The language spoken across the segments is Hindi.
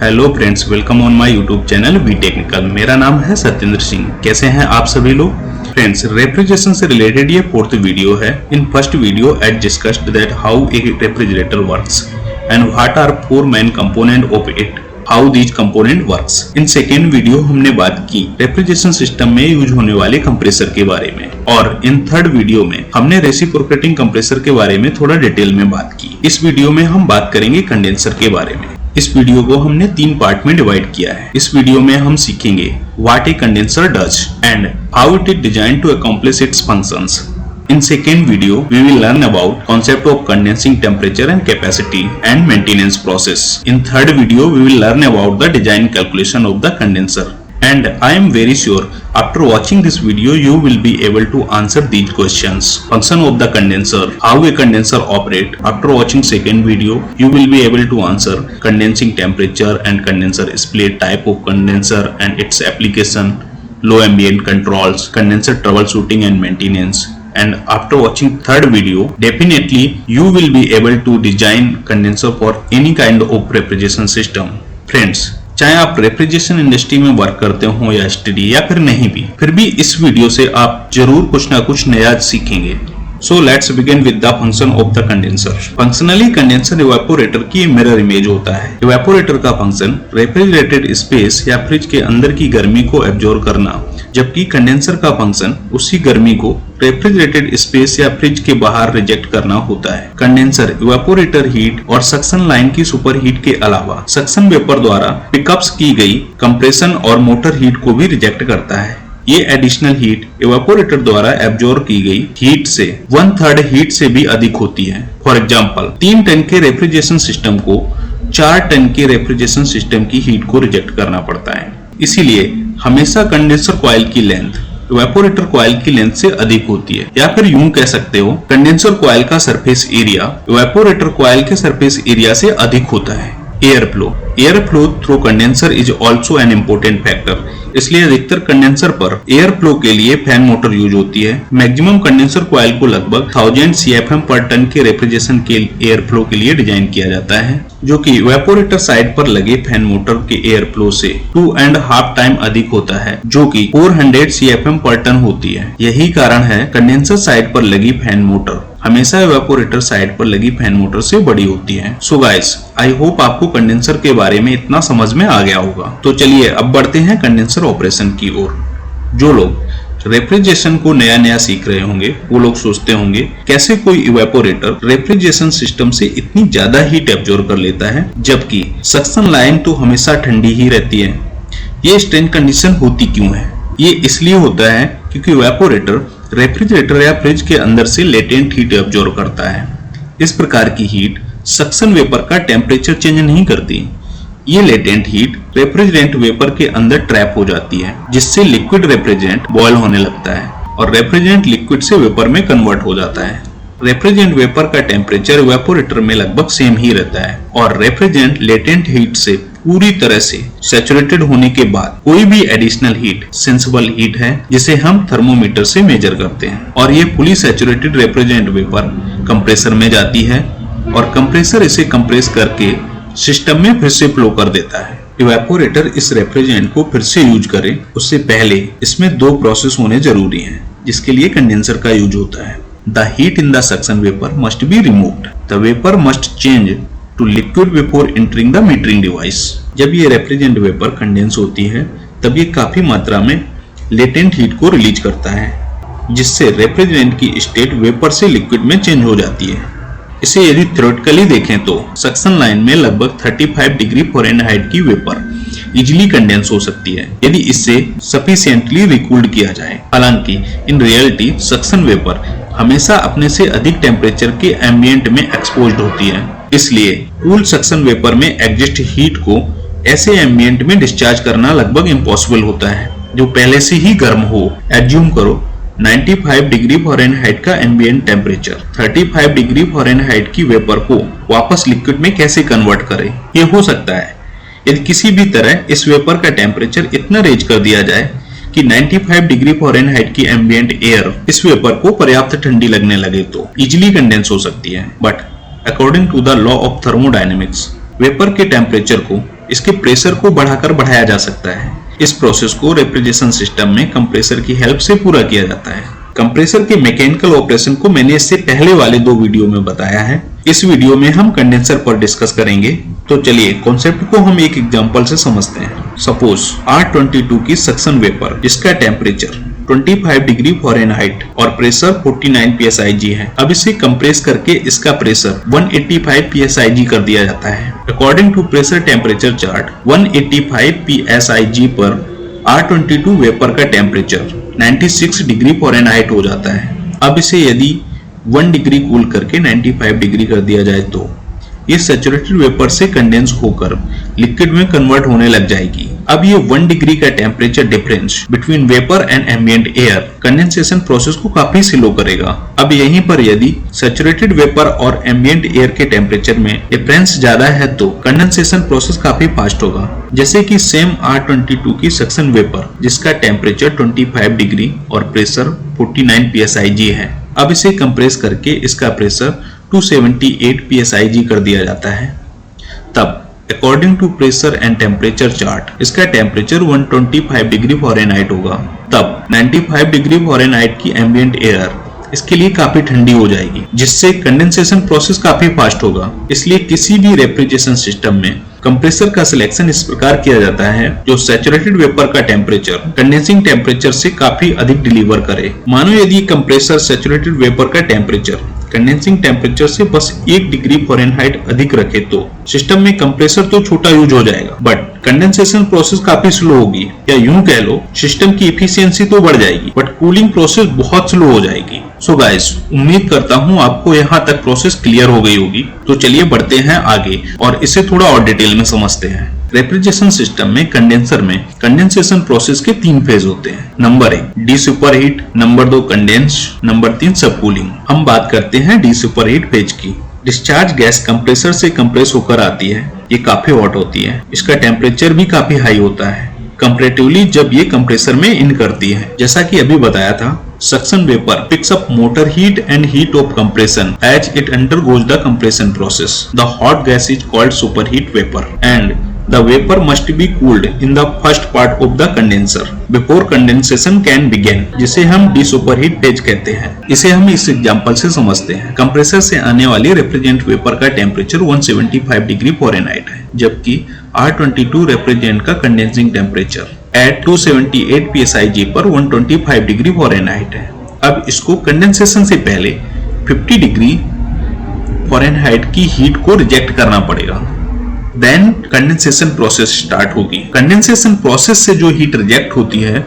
Hello friends, welcome on my YouTube channel V Technical. मेरा नाम है सत्येंद्र सिंह। कैसे हैं आप सभी लोग? फ्रेंड्स, रेफ्रिजरेशन से रिलेटेड ये फोर्थ वीडियो है। In first video I discussed that how a refrigerator works and what are four main component of it, how these component works. In second video हमने बात की रेफ्रिजरेशन सिस्टम में यूज होने वाले कंप्रेसर के बारे में, और इन थर्ड वीडियो में हमने रेसिप्रोकेटिंग कंप्रेसर के बारे में थोड़ा डिटेल में बात की। इस वीडियो में हम बात करेंगे कंडेंसर के बारे में। इस वीडियो को हमने 3 पार्ट में डिवाइड किया है। इस वीडियो में हम सीखेंगे what a condenser does and how it is designed to accomplish its functions. In second video, we will learn about concept of condensing temperature and capacity and maintenance process. In third video, we will learn about the design calculation of the condenser. And I am very sure after watching this video, you will be able to answer these questions. Function of the condenser, how a condenser operate. After watching second video, you will be able to answer condensing temperature and condenser split, type of condenser and its application, low ambient controls, condenser troubleshooting and maintenance. And after watching third video, definitely you will be able to design condenser for any kind of refrigeration system. Friends, चाहे आप रेफ्रिजरेशन इंडस्ट्री में वर्क करते हो या स्टडी या फिर नहीं भी, फिर भी इस वीडियो से आप जरूर कुछ ना कुछ नया सीखेंगे। So let's begin with the function of the condenser. Functionally, condenser evaporator की मिरर इमेज होता है। evaporator का फंक्शन रेफ्रिजरेटेड स्पेस या फ्रिज के अंदर की गर्मी को एब्जॉर्ब करना, जबकि कंडेंसर का फंक्शन उसी गर्मी को रेफ्रिजरेटेड स्पेस या फ्रिज के बाहर रिजेक्ट करना होता है। कंडेंसर इवेपोरेटर हीट और सक्शन लाइन की सुपर हीट के अलावा सक्शन वेपर द्वारा पिकअप्स की गई कंप्रेशन और मोटर हीट को भी रिजेक्ट करता है। ये एडिशनल हीट इवेपोरेटर द्वारा एब्जॉर्ब की गई हीट से 1/3 हीट से भी अधिक होती है। फॉर एग्जांपल, 3 टन के रेफ्रिजरेशन सिस्टम को 4 टन के रेफ्रिजरेशन सिस्टम की हीट को रिजेक्ट करना पड़ता है। इसीलिए हमेशा कंडेंसर कॉइल की लेंथ इवेपोरेटर कॉइल की लेंथ से अधिक होती है, या फिर यूं कह सकते हो कंडेंसर कॉइल का सरफेस एरिया इवेपोरेटर कॉइल के सरफेस एरिया से अधिक होता है। Air flow through condenser is also an important factor. इसलिए अधिकतर कंडेंसर पर एयर फ्लो के लिए फैन मोटर यूज होती है। मैक्सिमम कंडेंसर कॉइल को लगभग 1000 CFM पर टन के रेफ्रिजरेशन के एयर फ्लो के लिए डिजाइन किया जाता है, जो कि इवेपोरेटर साइड पर लगे फैन मोटर के एयर फ्लो से 2.5 टाइम अधिक होता है, जो कि 400 CFM पर टन होती है। यही कारण है कंडेंसर साइड पर लगी फैन मोटर हमेशा इवेपोरेटर साइड पर लगी फैन मोटर से बड़ी होती है। सो गाइस, आई होप आपको कंडेंसर के बारे में इतना समझ में आ गया होगा। तो चलिए अब बढ़ते हैं कंडेंसर ऑपरेशन की ओर। जो लोग रेफ्रिजरेशन को नया सीख रहे होंगे वो लोग सोचते होंगे कैसे कोई इवेपोरेटर रेफ्रिजरेशन सिस्टम से इतनी ज्यादा हीट एब्जॉर्ब कर लेता है, जबकि सक्शन लाइन तो हमेशा ठंडी ही रहती है। ये स्ट्रेंज कंडीशन होती क्यों है? ये इसलिए होता है क्योंकि इवेपोरेटर रेफ्रिजरेटर या फ्रिज के अंदर से लेटेंट हीट एब्जॉर्ब करता है। इस प्रकार की हीट सक्शन वेपर का टेम्परेचर चेंज नहीं करती। ये लेटेंट हीट रेफ्रिजरेंट वेपर के अंदर ट्रैप हो जाती है, जिससे लिक्विड रेफ्रिजरेंट बॉयल होने लगता है और रेफ्रिजरेंट लिक्विड से वेपर में कन्वर्ट हो जाता है। रेफ्रिजरेंट वेपर का टेम्परेचर इवेपोरेटर में लगभग सेम ही रहता है, और रेफ्रिजरेंट लेटेंट हीट से पूरी तरह से सैचुरेटेड होने के बाद कोई भी एडिशनल हीट सेंसिबल हीट है, जिसे हम थर्मोमीटर से मेजर करते हैं, और ये fully saturated refrigerant vapour compressor में जाती है और कंप्रेसर इसे कंप्रेस करके सिस्टम में फिर से फ्लो कर देता है। इवेपोरेटर इस रेफ्रिजरेंट को फिर से यूज करे उससे पहले इसमें 2 प्रोसेस होने जरूरी हैं, जिसके लिए कंडेंसर का यूज होता है। The heat in the suction vapor must be removed. The vapor must change to liquid before entering the metering device. जब ये रेफ्रिजरेंट वेपर कंडेंस होती है, तब ये काफी मात्रा में लेटेंट हीट को रिलीज करता है, जिससे रेफ्रिजरेंट की स्टेट वेपर से लिक्विड में चेंज हो जाती है। इसे यदि थ्योरेटिकली देखें तो सक्शन लाइन में लगभग 35 डिग्री फ़ारेनहाइट की वेपर इजिली कंडेंस हो सकती है यदि इससे सफिशिएंटली रिकूल्ड किया जाए। हालांकि इन रियलिटी सक्शन वेपर हमेशा अपने से अधिक टेम्परेचर के एम्बिएंट में एक्सपोज्ड होती है। इसलिए कूल सक्शन वेपर में एग्जिस्ट हीट को ऐसे एम्बिएंट में डिस्चार्ज करना लगभग इम्पॉसिबल होता है, जो पहले से ही गर्म हो। एज्यूम करो 95 डिग्री फ़ारेनहाइट का एम्बिएंट टेम्परेचर 35 डिग्री फ़ारेनहाइट की वेपर को वापस लिक्विड में कैसे कन्वर्ट करे? ये हो सकता है यदि किसी भी तरह इस वेपर का टेम्परेचर इतना रेज कर दिया जाए कि 95 डिग्री फ़ारेनहाइट की एम्बिएंट एयर इस वेपर को पर्याप्त ठंडी लगने लगे तो इजिली कंडेंस हो सकती है। But according to the law of thermodynamics, vapour के टेम्परेचर को इसके प्रेशर को बढ़ाकर बढ़ाया जा सकता है। इस प्रोसेस को रेफ्रिजरेशन सिस्टम में कंप्रेसर की हेल्प से पूरा किया जाता है। कंप्रेसर के मैकेनिकल ऑपरेशन को मैंने इससे पहले वाले 2 वीडियो में बताया है। इस वीडियो में हम कंडेंसर पर डिस्कस करेंगे। तो चलिए कॉन्सेप्ट को हम एक एग्जांपल से समझते हैं। सपोज R22 की सक्शन वेपर जिसका टेम्परेचर 25 डिग्री फ़ारेनहाइट और प्रेशर 49 psig है। अब इसे कंप्रेस करके इसका प्रेशर 185 psig कर दिया जाता है। According to pressure temperature chart 185 psig पर R22 वेपर का टेम्परेचर 96 डिग्री फ़ारेनहाइट हो जाता है। अब इसे यदि 1 डिग्री कूल करके 95 डिग्री कर दिया जाए तो ये सैचुरेटेड वेपर से कंडेंस होकर लिक्विड में कन्वर्ट होने लग जाएगी। अब ये 1 डिग्री का temperature difference between vapour and ambient air condensation process को काफी स्लो करेगा। अब यहीं पर यदि सैचुरेटेड वेपर और एम्बिएंट एयर के टेम्परेचर में डिफरेंस ज्यादा है तो कंडेंसेशन प्रोसेस काफी फास्ट होगा। जैसे कि सेम R22 की सक्शन वेपर जिसका टेम्परेचर 25 डिग्री और प्रेशर 49 psig है। अब इसे कंप्रेस करके इसका प्रेशर 278 psig कर दिया जाता है। तब according to pressure and temperature chart इसका टेम्परेचर 125 डिग्री फ़ारेनहाइट होगा। तब 95 डिग्री फ़ारेनहाइट की एम्बिएंट एयर इसके लिए काफी ठंडी हो जाएगी जिससे कंडेंसेशन प्रोसेस काफी फास्ट होगा। इसलिए किसी भी रेफ्रिजरेशन सिस्टम में कंप्रेसर का सिलेक्शन इस प्रकार किया जाता है जो सैचुरेटेड वेपर का टेम्परेचर कंडेंसिंग टेम्परेचर से काफी अधिक डिलीवर करे। मानो यदि कंप्रेसर सैचुरेटेड वेपर का टेम्परेचर कंडेंसिंग टेम्परेचर से बस 1 डिग्री फ़ारेनहाइट अधिक रखे तो सिस्टम में कंप्रेसर तो छोटा यूज हो जाएगा बट कंडेंसेशन प्रोसेस काफी स्लो होगी, या यूं कह लो सिस्टम की एफिशिएंसी तो बढ़ जाएगी बट कूलिंग प्रोसेस बहुत स्लो हो जाएगी। सो गाइस, उम्मीद करता हूं आपको यहाँ तक प्रोसेस क्लियर हो गई होगी। तो चलिए बढ़ते हैं आगे और इसे थोड़ा और डिटेल में समझते हैं। रेफ्रिजरेशन सिस्टम में कंडेंसर में कंडेंसेशन प्रोसेस के 3 फेज होते हैं। Number 1 desuperheat, number 2 condense, number 3 subcooling. हम बात करते हैं डी सुपरहीट फेज की। डिस्चार्ज गैस कंप्रेसर से कंप्रेस होकर आती है। ये काफी हॉट होती है, इसका टेम्परेचर भी काफी हाई होता है कंपैरेटिवली जब ये कंप्रेसर में इन करती है। जैसा कि अभी बताया था, suction vapour picks up motor heat and heat of compression as it undergoes the compression process. The hot gas is called superheat vapour and the vapor must be cooled in the first part of the condenser before condensation can begin, जिसे हम डी सुपरहीट फेज कहते हैं। इसे हम इस एग्जांपल से समझते हैं। कंप्रेसर से आने वाली रेफ्रिजरेंट वेपर का टेम्परेचर 175 डिग्री फ़ारेनहाइट है, जबकि R22 रेफ्रिजरेंट का कंडेंसिंग टेम्परेचर एट 278 psig पर 125 डिग्री फ़ारेनहाइट है। अब इसको कंडेंसेशन से पहले 50 डिग्री फ़ारेनहाइट की हीट को रिजेक्ट करना पड़ेगा। देन कंडेंसेशन प्रोसेस स्टार्ट होगी। कंडेंसेशन प्रोसेस से जो हीट रिजेक्ट होती है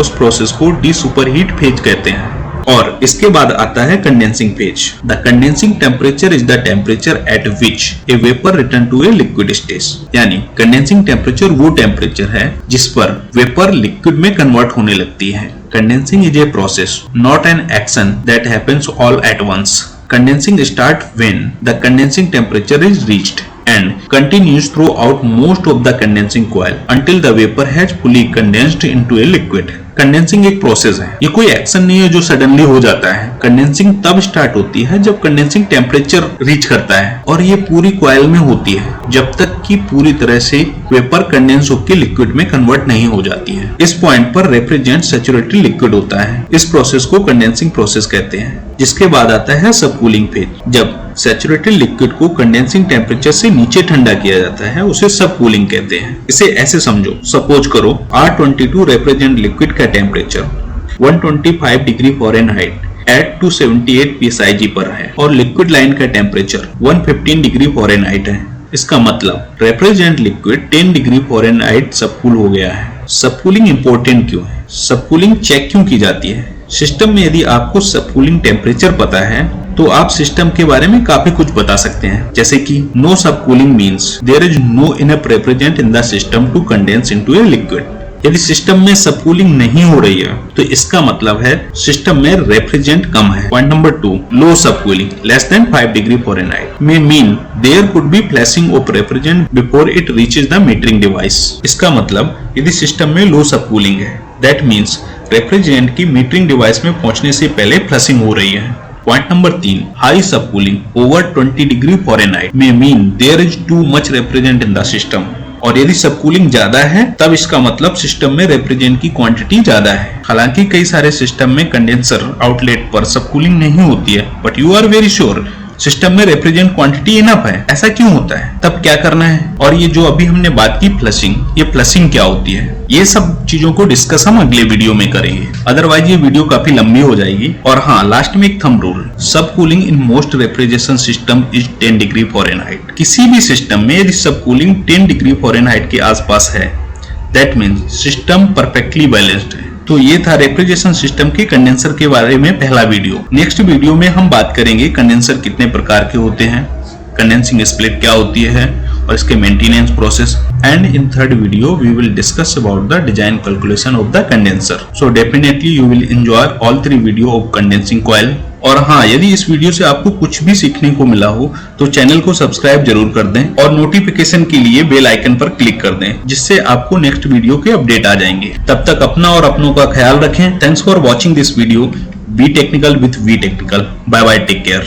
उस प्रोसेस को डी सुपरहीट फेज कहते हैं। और इसके बाद आता है condensing phase. The condensing temperature is the temperature at which a vapour return to a liquid stage. यानी कंडेंसिंग टेम्परेचर वो टेम्परेचर है जिस पर वेपर लिक्विड में कन्वर्ट होने लगती है। Condensing is a process, not an action that happens all at once. Condensing start when the condensing temperature is reached and continues throughout most of the condensing coil until the vapor has fully condensed into a liquid. Condensing एक प्रोसेस है, ये कोई एक्शन नहीं है जो सडनली हो जाता है। कंडेंसिंग तब स्टार्ट होती है जब कंडेंसिंग टेम्परेचर रीच करता है और ये पूरी कॉइल में होती है जब तक कि पूरी तरह से वेपर कंडेंस होकर लिक्विड में कन्वर्ट नहीं हो जाती है। इस पॉइंट पर रेफ्रिजरेंट सैचुरेटेड लिक्विड होता है। इस प्रोसेस को कंडेंसिंग प्रोसेस कहते हैं। जिसके बाद आता है सबकूलिंग फेज। जब सैचुरेटेड लिक्विड को कंडेंसिंग टेम्परेचर से नीचे ठंडा किया जाता है उसे सबकूलिंग कहते हैं। इसे ऐसे समझो, सपोज करो R22 रेफ्रिजरेंट लिक्विड का temperature 125 degree Fahrenheit at 278 psig पर है और लिक्विड लाइन का टेम्परेचर 115 डिग्री फ़ारेनहाइट है। इसका मतलब refrigerant liquid 10 degree Fahrenheit subcool हो गया है। सबकूलिंग इंपॉर्टेंट क्यों है? सबकूलिंग चेक क्यों की जाती है? सिस्टम में यदि आपको सबकूलिंग टेम्परेचर पता है तो आप सिस्टम के बारे में काफी कुछ बता सकते हैं। जैसे कि no subcooling means there is no enough refrigerant in the system to condense into a liquid. यदि सिस्टम में सबकूलिंग नहीं हो रही है तो इसका मतलब है सिस्टम में रेफ्रिजरेंट कम है। Point number 2, low subcooling less than 5 degree Fahrenheit में mean there could be flashing of refrigerant before it reaches the metering device. इसका मतलब यदि सिस्टम में लो सबकूलिंग है दैट मीन्स रेफ्रिजरेंट की मीटरिंग डिवाइस में पहुंचने से पहले फ्लशिंग हो रही है। Point number 3, high subcooling over 20 degree Fahrenheit में mean there is too much refrigerant in the system. और यदि सबकूलिंग ज्यादा है तब इसका मतलब सिस्टम में रेफ्रिजरेंट की क्वांटिटी ज्यादा है। हालांकि कई सारे सिस्टम में कंडेंसर आउटलेट पर सबकूलिंग नहीं होती है, but you are very sure system में रेफ्रिजरेंट क्वांटिटी इनफ है। ऐसा क्यों होता है, तब क्या करना है? और ये जो अभी हमने बात की फ्लशिंग, ये फ्लशिंग क्या होती है, ये सब चीजों को डिस्कस हम अगले वीडियो में करेंगे, अदरवाइज ये वीडियो काफी लंबी हो जाएगी। और हाँ, लास्ट में एक थंब रूल, सब cooling in most refrigeration system is 10 degree Fahrenheit. किसी भी सिस्टम में यदि सब कूलिंग 10 डिग्री फ़ारेनहाइट के आसपास है, that means system perfectly balanced है। तो ये था रेफ्रिजरेशन सिस्टम के कंडेंसर के बारे में पहला वीडियो। नेक्स्ट वीडियो में हम बात करेंगे कंडेंसर कितने प्रकार के होते हैं, कंडेंसिंग स्प्लिट क्या होती है और इसके maintenance process, and in third video we will discuss about the design calculation of the condenser. So definitely you will enjoy all 3 video of condensing coil. और हाँ, यदि इस वीडियो से आपको कुछ भी सीखने को मिला हो तो चैनल को सब्सक्राइब जरूर कर दें और नोटिफिकेशन के लिए बेल आइकन पर क्लिक कर दें, जिससे आपको नेक्स्ट वीडियो के अपडेट आ जाएंगे। तब तक अपना और अपनों का ख्याल रखें। Thanks for watching this video. Be technical with V Technical. Bye bye, take care.